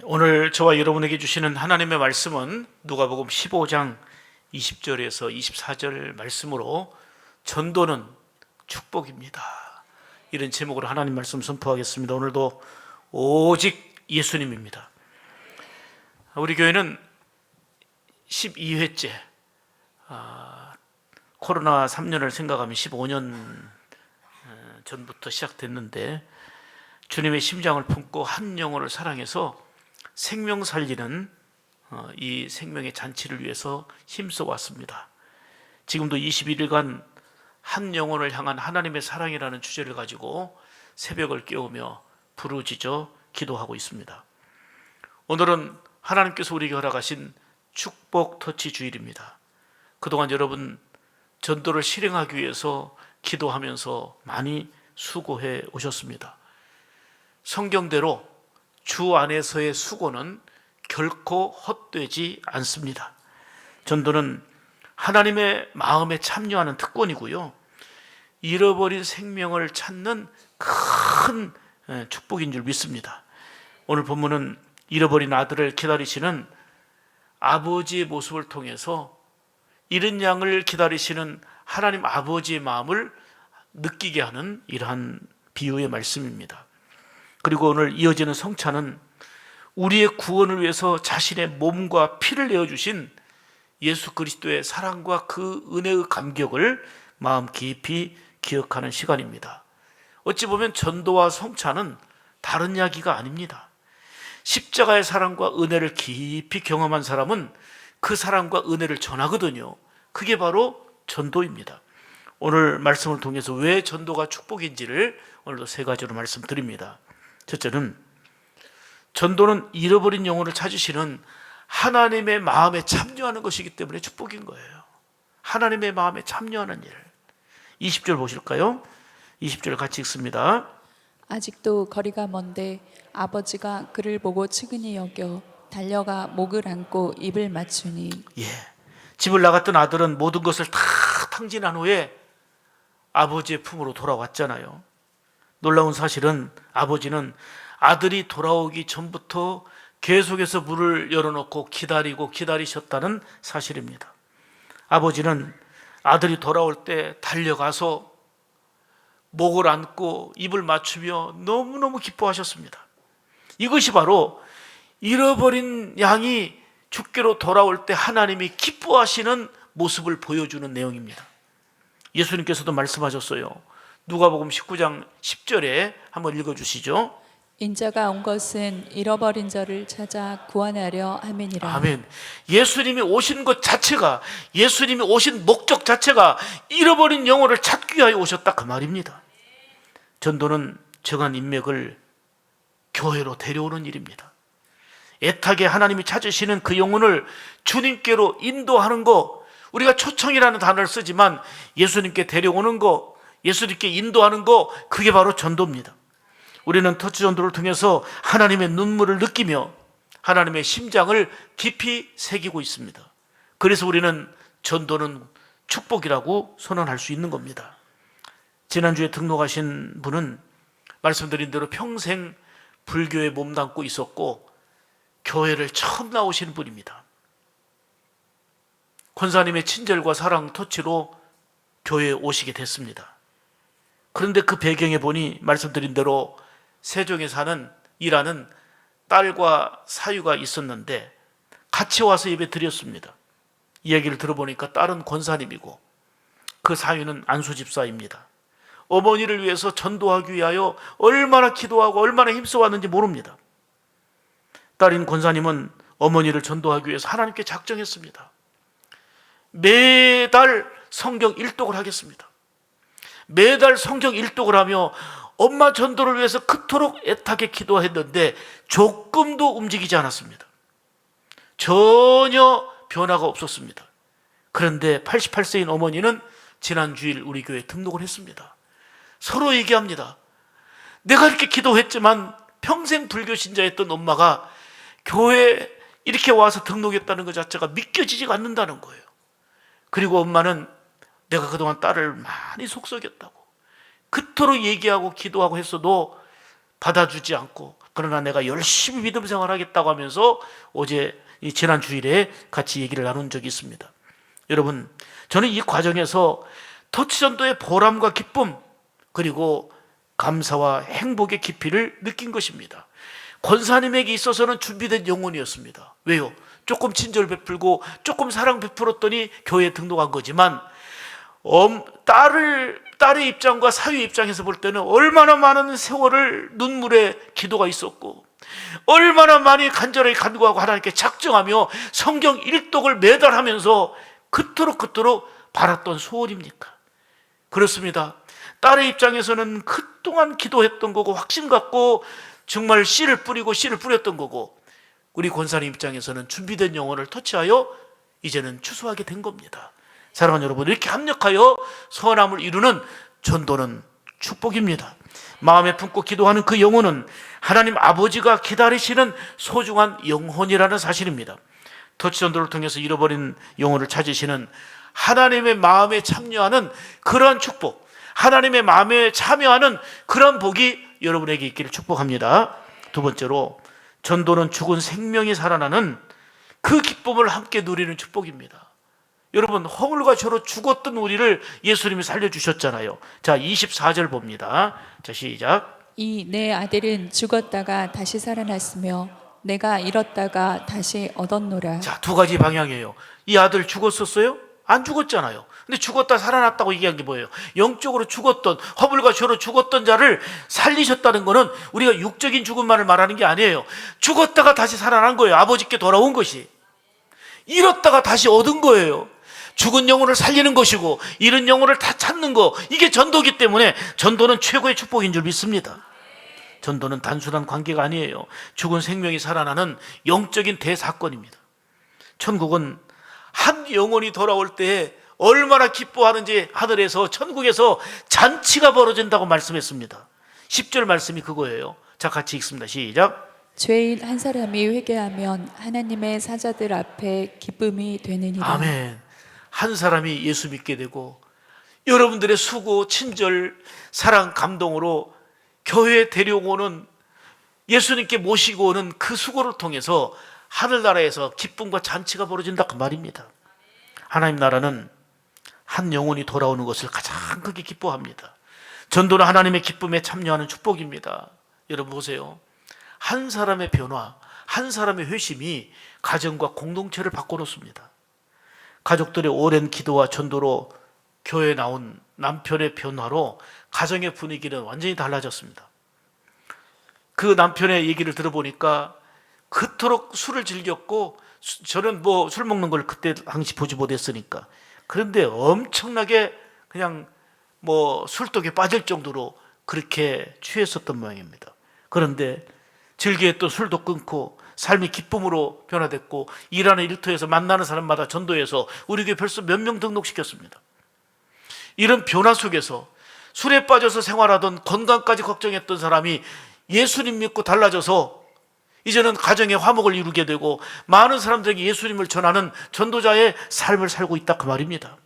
오늘 저와 여러분에게 주시는 하나님의 말씀은 누가복음 15장 20절에서 24절 말씀으로 전도는 축복입니다. 이런 제목으로 하나님 말씀 선포하겠습니다. 오늘도 오직 예수님입니다. 우리 교회는 12회째, 코로나 3년을 생각하면 15년 전부터 시작됐는데 주님의 심장을 품고 한 영혼을 사랑해서 생명 살리는 이 생명의 잔치를 위해서 힘써 왔습니다. 지금도 21일간 한 영혼을 향한 하나님의 사랑이라는 주제를 가지고 새벽을 깨우며 부르짖어 기도하고 있습니다. 오늘은 하나님께서 우리에게 허락하신 축복 터치 주일입니다. 그동안 여러분 전도를 실행하기 위해서 기도하면서 많이 수고해 오셨습니다. 성경대로 주 안에서의 수고는 결코 헛되지 않습니다. 전도는 하나님의 마음에 참여하는 특권이고요, 잃어버린 생명을 찾는 큰 축복인 줄 믿습니다. 오늘 본문은 잃어버린 아들을 기다리시는 아버지의 모습을 통해서 잃은 양을 기다리시는 하나님 아버지의 마음을 느끼게 하는 이러한 비유의 말씀입니다. 그리고 오늘 이어지는 성찬은 우리의 구원을 위해서 자신의 몸과 피를 내어주신 예수 그리스도의 사랑과 그 은혜의 감격을 마음 깊이 기억하는 시간입니다. 어찌 보면 전도와 성찬은 다른 이야기가 아닙니다. 십자가의 사랑과 은혜를 깊이 경험한 사람은 그 사랑과 은혜를 전하거든요. 그게 바로 전도입니다. 오늘 말씀을 통해서 왜 전도가 축복인지를 오늘도 세 가지로 말씀드립니다. 첫째는 전도는 잃어버린 영혼을 찾으시는 하나님의 마음에 참여하는 것이기 때문에 축복인 거예요. 하나님의 마음에 참여하는 일. 20절 보실까요? 20절 같이 읽습니다. 아직도 거리가 먼데 아버지가 그를 보고 측은히 여겨 달려가 목을 안고 입을 맞추니. 집을 나갔던 아들은 모든 것을 다 탕진한 후에 아버지의 품으로 돌아왔잖아요. 놀라운 사실은 아버지는 아들이 돌아오기 전부터 계속해서 문을 열어놓고 기다리셨다는 사실입니다. 아버지는 아들이 돌아올 때 달려가서 목을 안고 입을 맞추며 너무너무 기뻐하셨습니다. 이것이 바로 잃어버린 양이 주께로 돌아올 때 하나님이 기뻐하시는 모습을 보여주는 내용입니다. 예수님께서도 말씀하셨어요. 누가복음 19장 10절에 한번 읽어주시죠. 인자가 온 것은 잃어버린 자를 찾아 구원하려 함이니라. 아멘. 예수님이 오신 것 자체가, 예수님이 오신 목적 자체가 잃어버린 영혼을 찾기 위하여 오셨다, 그 말입니다. 전도는 정한 인맥을 교회로 데려오는 일입니다. 애타게 하나님이 찾으시는 그 영혼을 주님께로 인도하는 거, 우리가 초청이라는 단어를 쓰지만 예수님께 데려오는 거, 예수님께 인도하는 거, 그게 바로 전도입니다. 우리는 터치 전도를 통해서 하나님의 눈물을 느끼며 하나님의 심장을 깊이 새기고 있습니다. 그래서 우리는 전도는 축복이라고 선언할 수 있는 겁니다. 지난주에 등록하신 분은 말씀드린 대로 평생 불교에 몸담고 있었고 교회를 처음 나오시는 분입니다. 권사님의 친절과 사랑 터치로 교회에 오시게 됐습니다. 그런데 그 배경에 보니 말씀드린 대로 세종에 일하는 딸과 사유가 있었는데 같이 와서 예배 드렸습니다. 이야기를 들어보니까 딸은 권사님이고 그 사유는 안수집사입니다. 어머니를 위해서 전도하기 위하여 얼마나 기도하고 얼마나 힘써왔는지 모릅니다. 딸인 권사님은 어머니를 전도하기 위해서 하나님께 작정했습니다. 매달 성경 일독을 하겠습니다. 매달 성경 일독을 하며 엄마 전도를 위해서 그토록 애타게 기도했는데 조금도 움직이지 않았습니다. 전혀 변화가 없었습니다. 그런데 88세인 어머니는 지난 주일 우리 교회에 등록을 했습니다. 서로 얘기합니다. 내가 이렇게 기도했지만 평생 불교 신자였던 엄마가 교회에 이렇게 와서 등록했다는 것 자체가 믿겨지지가 않는다는 거예요. 그리고 엄마는 내가 그동안 딸을 많이 속썩였다고, 그토록 얘기하고 기도하고 했어도 받아주지 않고 그러나 내가 열심히 믿음 생활하겠다고 하면서 지난 주일에 같이 얘기를 나눈 적이 있습니다. 여러분, 저는 이 과정에서 터치전도의 보람과 기쁨, 그리고 감사와 행복의 깊이를 느낀 것입니다. 권사님에게 있어서는 준비된 영혼이었습니다. 왜요? 조금 친절 베풀고 조금 사랑 베풀었더니 교회에 등록한 거지만, 딸의 입장과 사위의 입장에서 볼 때는 얼마나 많은 세월을 눈물의 기도가 있었고, 얼마나 많이 간절하게 간구하고 하나님께 작정하며 성경 일독을 매달 하면서 그토록 바랐던 소원입니까? 그렇습니다. 딸의 입장에서는 그동안 기도했던 거고 확신 갖고 정말 씨를 뿌렸던 거고, 우리 권사님 입장에서는 준비된 영혼을 터치하여 이제는 추수하게 된 겁니다. 사랑하는 여러분, 이렇게 합력하여 선함을 이루는 전도는 축복입니다. 마음에 품고 기도하는 그 영혼은 하나님 아버지가 기다리시는 소중한 영혼이라는 사실입니다. 터치전도를 통해서 잃어버린 영혼을 찾으시는 하나님의 마음에 참여하는 그러한 축복, 하나님의 마음에 참여하는 그런 복이 여러분에게 있기를 축복합니다. 두 번째로, 전도는 죽은 생명이 살아나는 그 기쁨을 함께 누리는 축복입니다. 여러분, 허물과 죄로 죽었던 우리를 예수님이 살려주셨잖아요. 자, 24절 봅니다. 자, 시작. 이 내 아들은 죽었다가 다시 살아났으며 내가 잃었다가 다시 얻었노라. 자, 두 가지 방향이에요. 이 아들 죽었었어요? 안 죽었잖아요. 근데 죽었다 살아났다고 얘기한 게 뭐예요? 영적으로 죽었던, 허물과 죄로 죽었던 자를 살리셨다는 것은 우리가 육적인 죽음만을 말하는 게 아니에요. 죽었다가 다시 살아난 거예요. 아버지께 돌아온 것이. 잃었다가 다시 얻은 거예요. 죽은 영혼을 살리는 것이고 잃은 영혼을 다 찾는 거, 이게 전도기 때문에 전도는 최고의 축복인 줄 믿습니다. 전도는 단순한 관계가 아니에요. 죽은 생명이 살아나는 영적인 대사건입니다. 천국은 한 영혼이 돌아올 때 얼마나 기뻐하는지 하늘에서, 천국에서 잔치가 벌어진다고 말씀했습니다. 10절 말씀이 그거예요. 자, 같이 읽습니다. 시작. 죄인 한 사람이 회개하면 하나님의 사자들 앞에 기쁨이 되느니라. 아멘. 한 사람이 예수 믿게 되고 여러분들의 수고, 친절, 사랑, 감동으로 교회에 데려오는, 예수님께 모시고 오는 그 수고를 통해서 하늘나라에서 기쁨과 잔치가 벌어진다, 그 말입니다. 하나님 나라는 한 영혼이 돌아오는 것을 가장 크게 기뻐합니다. 전도는 하나님의 기쁨에 참여하는 축복입니다. 여러분 보세요. 한 사람의 변화, 한 사람의 회심이 가정과 공동체를 바꿔놓습니다. 가족들의 오랜 기도와 전도로 교회에 나온 남편의 변화로 가정의 분위기는 완전히 달라졌습니다. 그 남편의 얘기를 들어보니까 그토록 술을 즐겼고, 저는 술 먹는 걸 그때 당시 보지 못했으니까, 그런데 엄청나게 그냥 술독에 빠질 정도로 그렇게 취했었던 모양입니다. 그런데 즐겨했던 술도 끊고 삶이 기쁨으로 변화됐고, 일하는 일터에서 만나는 사람마다 전도해서 우리 교회 벌써 몇 명 등록시켰습니다. 이런 변화 속에서 술에 빠져서 생활하던, 건강까지 걱정했던 사람이 예수님 믿고 달라져서 이제는 가정의 화목을 이루게 되고 많은 사람들에게 예수님을 전하는 전도자의 삶을 살고 있다, 그 말입니다.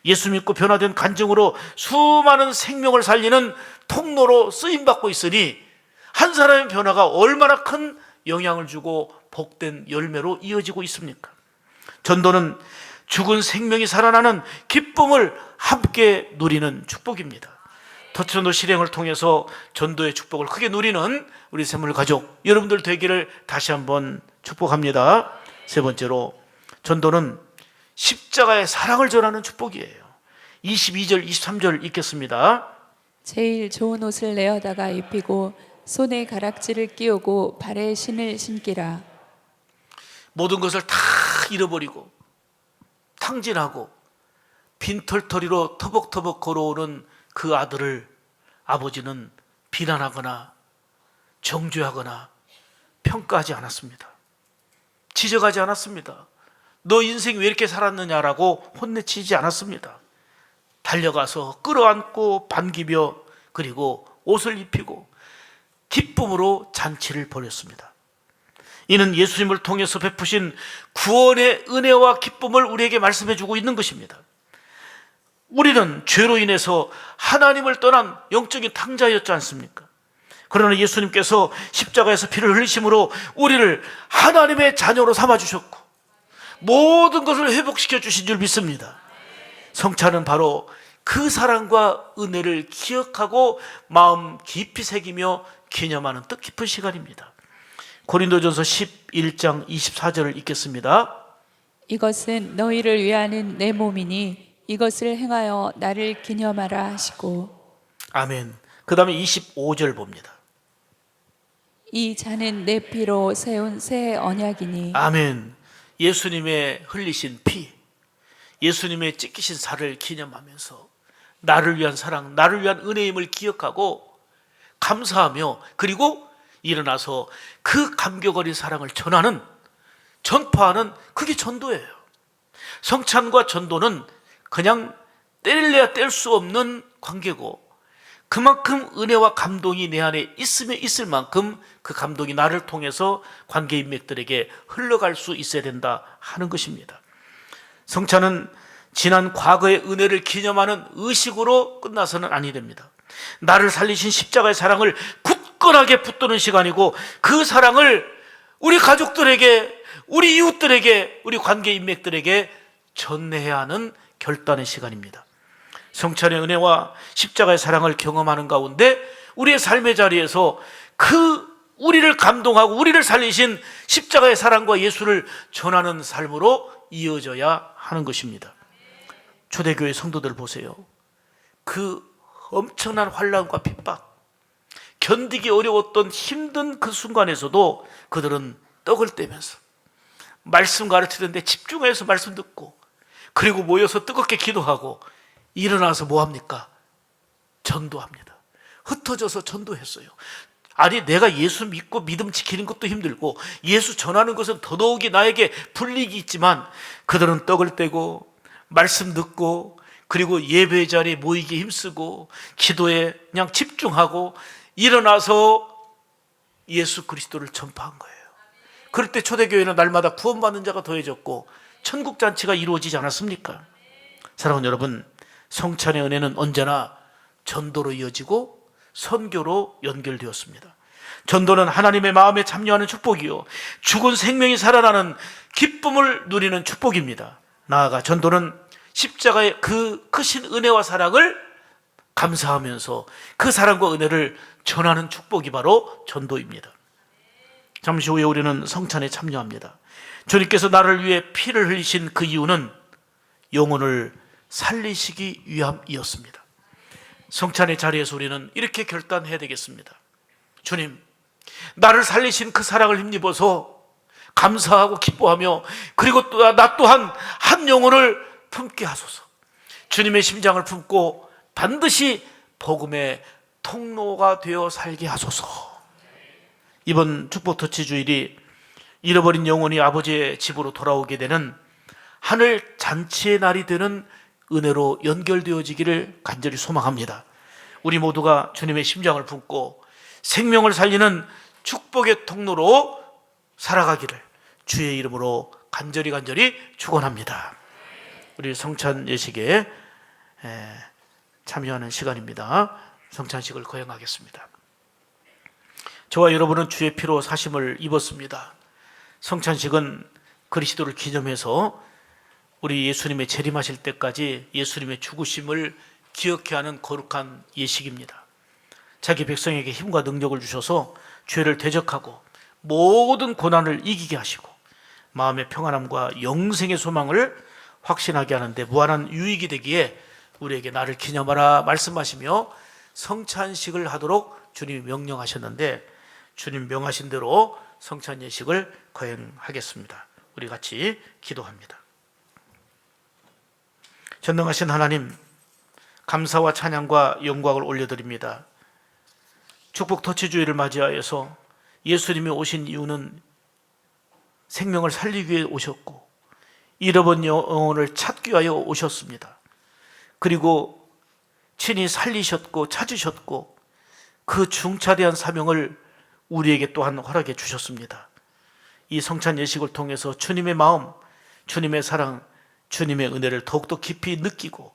예수 믿고 변화된 간증으로 수많은 생명을 살리는 통로로 쓰임받고 있으니 한 사람의 변화가 얼마나 큰 영향을 주고 복된 열매로 이어지고 있습니까? 전도는 죽은 생명이 살아나는 기쁨을 함께 누리는 축복입니다. 터치전도 실행을 통해서 전도의 축복을 크게 누리는 우리 샘물 가족 여러분들 되기를 다시 한번 축복합니다. 세 번째로, 전도는 십자가의 사랑을 전하는 축복이에요. 22절, 23절 읽겠습니다. 제일 좋은 옷을 내어다가 입히고 손에 가락지를 끼우고 발에 신을 신기라. 모든 것을 다 잃어버리고 탕진하고 빈털터리로 터벅터벅 걸어오는 그 아들을 아버지는 비난하거나 정죄하거나 평가하지 않았습니다. 지적하지 않았습니다. 너 인생 왜 이렇게 살았느냐라고 혼내치지 않았습니다. 달려가서 끌어안고 반기며, 그리고 옷을 입히고 기쁨으로 잔치를 벌였습니다. 이는 예수님을 통해서 베푸신 구원의 은혜와 기쁨을 우리에게 말씀해 주고 있는 것입니다. 우리는 죄로 인해서 하나님을 떠난 영적인 탕자였지 않습니까? 그러나 예수님께서 십자가에서 피를 흘리심으로 우리를 하나님의 자녀로 삼아주셨고 모든 것을 회복시켜 주신 줄 믿습니다. 성찬은 바로 그 사랑과 은혜를 기억하고 마음 깊이 새기며 기념하는 뜻깊은 시간입니다. 고린도전서 11장 24절을 읽겠습니다. 이것은 너희를 위하는 내 몸이니 이것을 행하여 나를 기념하라 하시고. 아멘. 그 다음에 25절 봅니다. 이 잔은 내 피로 세운 새 언약이니. 아멘. 예수님의 흘리신 피, 예수님의 찢기신 살을 기념하면서 나를 위한 사랑, 나를 위한 은혜임을 기억하고 감사하며 그리고 일어나서 그 감격 어린 사랑을 전파하는 그게 전도예요. 성찬과 전도는 그냥 뗄래야 뗄 수 없는 관계고 그만큼 은혜와 감동이 내 안에 있으면 있을 만큼 그 감동이 나를 통해서 관계 인맥들에게 흘러갈 수 있어야 된다 하는 것입니다. 성찬은 지난 과거의 은혜를 기념하는 의식으로 끝나서는 아니 됩니다. 나를 살리신 십자가의 사랑을 굳건하게 붙드는 시간이고 그 사랑을 우리 가족들에게, 우리 이웃들에게, 우리 관계 인맥들에게 전해야 하는 결단의 시간입니다. 성찬의 은혜와 십자가의 사랑을 경험하는 가운데 우리의 삶의 자리에서 그 우리를 감동하고 우리를 살리신 십자가의 사랑과 예수를 전하는 삶으로 이어져야 하는 것입니다. 초대교회 성도들 보세요. 그 엄청난 환난과 핍박, 견디기 어려웠던 힘든 그 순간에서도 그들은 떡을 떼면서 말씀 가르치는데 집중해서 말씀 듣고 그리고 모여서 뜨겁게 기도하고 일어나서 뭐합니까? 전도합니다. 흩어져서 전도했어요. 아니 내가 예수 믿고 믿음 지키는 것도 힘들고 예수 전하는 것은 더더욱이 나에게 불이익이 있지만 그들은 떡을 떼고 말씀 듣고 그리고 예배 자리에 모이기 힘쓰고 기도에 그냥 집중하고 일어나서 예수 그리스도를 전파한 거예요. 그럴 때 초대교회는 날마다 구원받는 자가 더해졌고 천국잔치가 이루어지지 않았습니까? 사랑하는 여러분, 성찬의 은혜는 언제나 전도로 이어지고 선교로 연결되었습니다. 전도는 하나님의 마음에 참여하는 축복이요 죽은 생명이 살아나는 기쁨을 누리는 축복입니다. 나아가 전도는 십자가의 그 크신 은혜와 사랑을 감사하면서 그 사랑과 은혜를 전하는 축복이 바로 전도입니다. 잠시 후에 우리는 성찬에 참여합니다. 주님께서 나를 위해 피를 흘리신 그 이유는 영혼을 살리시기 위함이었습니다. 성찬의 자리에서 우리는 이렇게 결단해야 되겠습니다. 주님, 나를 살리신 그 사랑을 힘입어서 감사하고 기뻐하며 그리고 또 나 또한 한 영혼을 품게 하소서. 주님의 심장을 품고 반드시 복음의 통로가 되어 살게 하소서. 이번 축복 터치 주일이 잃어버린 영혼이 아버지의 집으로 돌아오게 되는 하늘 잔치의 날이 되는 은혜로 연결되어지기를 간절히 소망합니다. 우리 모두가 주님의 심장을 품고 생명을 살리는 축복의 통로로 살아가기를 주의 이름으로 간절히 축원합니다. 우리 성찬 예식에 참여하는 시간입니다. 성찬식을 거행하겠습니다. 저와 여러분은 주의 피로 사심을 입었습니다. 성찬식은 그리스도를 기념해서 우리 예수님의 재림하실 때까지 예수님의 죽으심을 기억해 하는 거룩한 예식입니다. 자기 백성에게 힘과 능력을 주셔서 죄를 대적하고 모든 고난을 이기게 하시고 마음의 평안함과 영생의 소망을 확신하게 하는데 무한한 유익이 되기에 우리에게 나를 기념하라 말씀하시며 성찬식을 하도록 주님이 명령하셨는데 주님 명하신 대로 성찬 예식을 거행하겠습니다. 우리 같이 기도합니다. 전능하신 하나님, 감사와 찬양과 영광을 올려드립니다. 축복 터치주의를 맞이하여서 예수님이 오신 이유는 생명을 살리기 위해 오셨고 잃어버린 영혼을 찾기 위하여 오셨습니다. 그리고 친히 살리셨고 찾으셨고 그 중차대한 사명을 우리에게 또한 허락해 주셨습니다. 이 성찬 예식을 통해서 주님의 마음, 주님의 사랑, 주님의 은혜를 더욱더 깊이 느끼고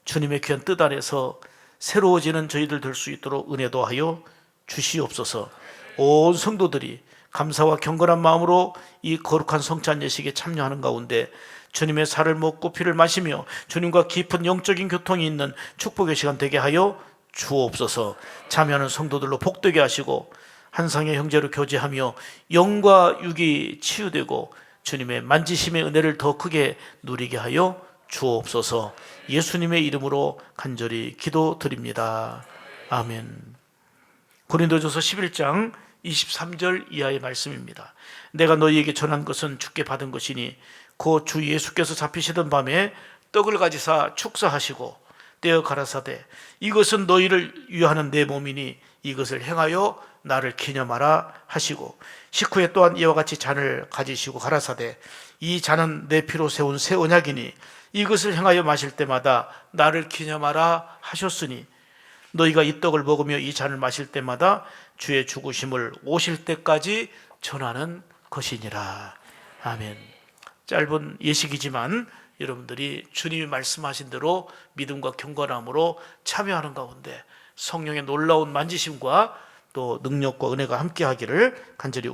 주님의 귀한 뜻 안에서 새로워지는 저희들 될 수 있도록 은혜 도하여 주시옵소서. 온 성도들이 감사와 경건한 마음으로 이 거룩한 성찬 예식에 참여하는 가운데 주님의 살을 먹고 피를 마시며 주님과 깊은 영적인 교통이 있는 축복의 시간 되게 하여 주옵소서. 참여하는 성도들로 복되게 하시고 한 상의 형제로 교제하며 영과 육이 치유되고 주님의 만지심의 은혜를 더 크게 누리게 하여 주옵소서. 예수님의 이름으로 간절히 기도드립니다. 아멘. 고린도전서 11장 23절 이하의 말씀입니다. 내가 너희에게 전한 것은 주께 받은 것이니 곧 주 예수께서 잡히시던 밤에 떡을 가지사 축사하시고 떼어 가라사대 이것은 너희를 위하는 내 몸이니 이것을 행하여 나를 기념하라 하시고 식후에 또한 이와 같이 잔을 가지시고 가라사대 이 잔은 내 피로 세운 새 언약이니 이것을 행하여 마실 때마다 나를 기념하라 하셨으니 너희가 이 떡을 먹으며 이 잔을 마실 때마다 주의 죽으심을 오실 때까지 전하는 것이니라. 아멘. 짧은 예식이지만 여러분들이 주님이 말씀하신 대로 믿음과 경건함으로 참여하는 가운데 성령의 놀라운 만지심과 또 능력과 은혜가 함께하기를 간절히